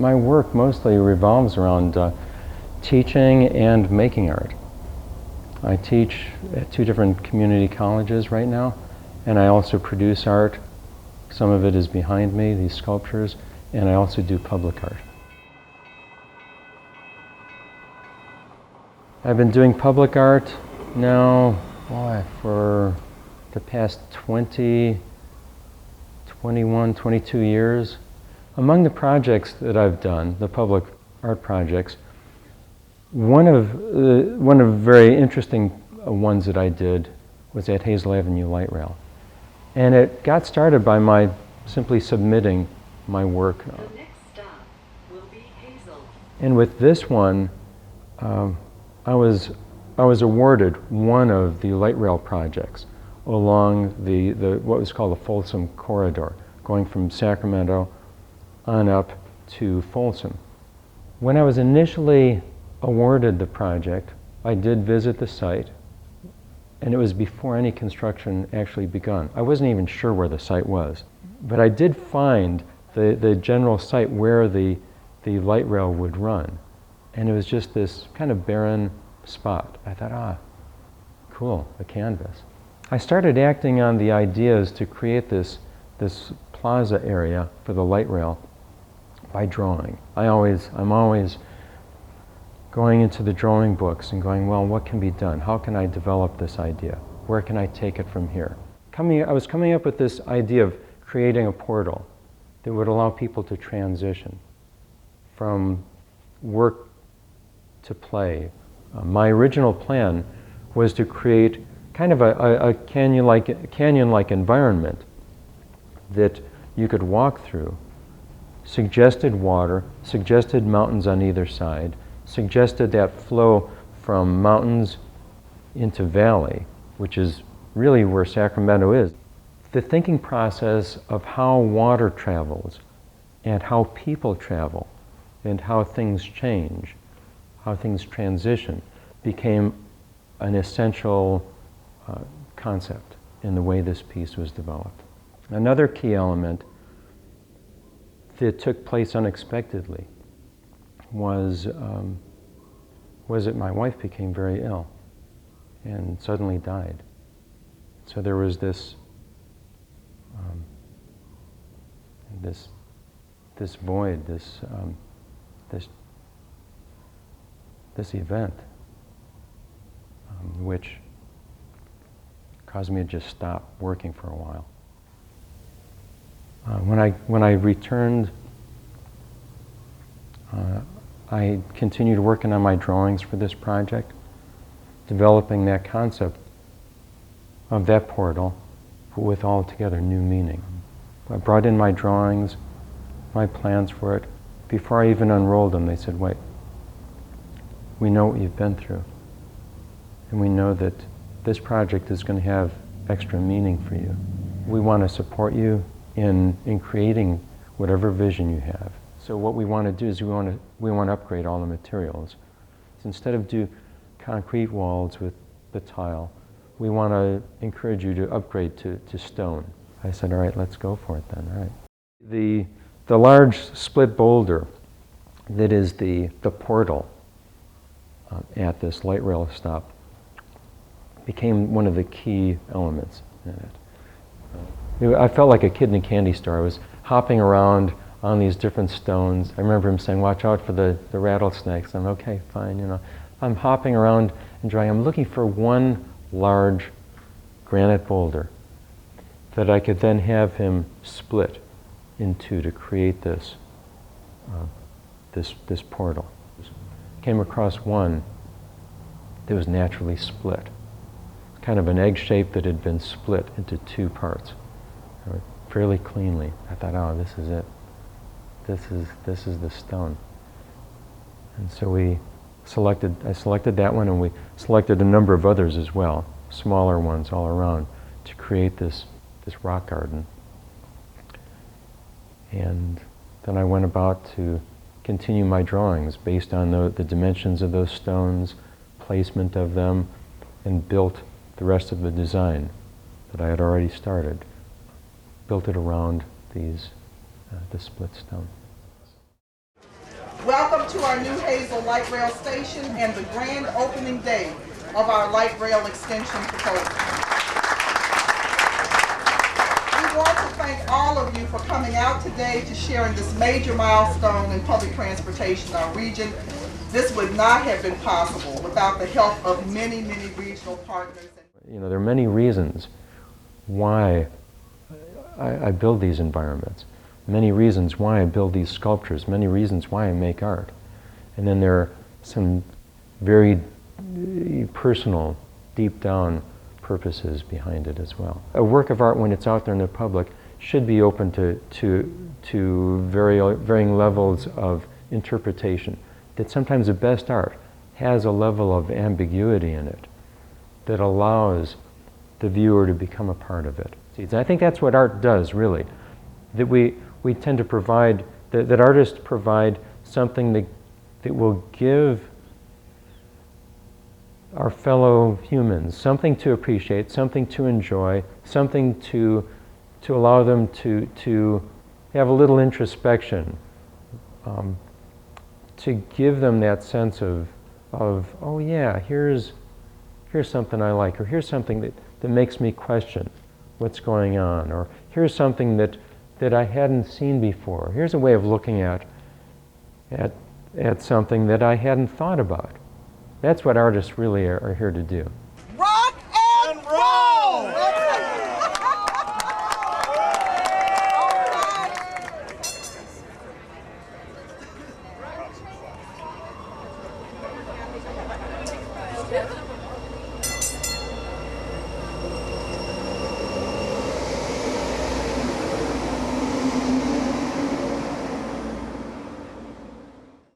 my work mostly revolves around teaching and making art. I teach at 2 different community colleges right now, and I also produce art. Some of it is behind me, these sculptures, and I also do public art. I've been doing public art now, for the past 20, 21, 22 years. Among the projects that I've done, the public art projects, one of very interesting ones that I did was at Hazel Avenue Light Rail. And it got started by my simply submitting my work. The next stop will be Hazel. And with this one, I was awarded one of the light rail projects along the what was called the Folsom Corridor, going from Sacramento on up to Folsom. When I was initially awarded the project, I did visit the site, and it was before any construction actually begun. I wasn't even sure where the site was, but I did find the general site where the light rail would run, and it was just this kind of barren spot. I thought, cool, a canvas. I started acting on the ideas to create this plaza area for the light rail by drawing. I'm always going into the drawing books and going, well, what can be done? How can I develop this idea? Where can I take it from here? I was coming up with this idea of creating a portal that would allow people to transition from work to play. My original plan was to create kind of a canyon-like environment that you could walk through, suggested water, suggested mountains on either side, suggested that flow from mountains into valley, which is really where Sacramento is. The thinking process of how water travels and how people travel and how things change, how things transition, became an essential concept in the way this piece was developed. Another key element that took place unexpectedly was that my wife became very ill and suddenly died. So there was this void, this event, which caused me to just stop working for a while. When I returned, I continued working on my drawings for this project, developing that concept of that portal, but with altogether new meaning. I brought in my drawings, my plans for it. Before I even unrolled them, they said, wait, we know what you've been through, and we know that this project is going to have extra meaning for you. We want to support you in creating whatever vision you have. So what we want to do is we want to upgrade all the materials. So instead of do concrete walls with the tile, we want to encourage you to upgrade to stone. I said, all right, let's go for it then. All right. The large split boulder that is the portal at this light rail stop became one of the key elements in it. I felt like a kid in a candy store. I was hopping around on these different stones. I remember him saying, watch out for the rattlesnakes. I'm okay, fine, I'm hopping around and drawing. I'm looking for one large granite boulder that I could then have him split in two to create this portal. Came across one that was naturally split. Kind of an egg shape that had been split into 2 parts, fairly cleanly. I thought, oh, this is it. This is the stone. And so I selected that one, and we selected a number of others as well, smaller ones all around, to create this rock garden. And then I went about to continue my drawings based on the dimensions of those stones, placement of them, and built the rest of the design that I had already started. Built it around the split stone. Welcome to our new Hazel Light Rail Station and the grand opening day of our light rail extension proposal. We want to thank all of you for coming out today to share in this major milestone in public transportation in our region. This would not have been possible without the help of many, many regional partners. You know, there are many reasons why I build these environments, many reasons why I build these sculptures, many reasons why I make art. And then there are some very personal, deep down purposes behind it as well. A work of art, when it's out there in the public, should be open to varying levels of interpretation. That sometimes the best art has a level of ambiguity in it that allows the viewer to become a part of it. And I think that's what art does, really. That we tend to provide, that artists provide something that will give our fellow humans something to appreciate, something to enjoy, something to allow them to have a little introspection, to give them that sense of oh yeah, here's something I like, or here's something that makes me question what's going on, or here's something that I hadn't seen before. Here's a way of looking at something that I hadn't thought about. That's what artists really are here to do. Rock and roll! Yeah.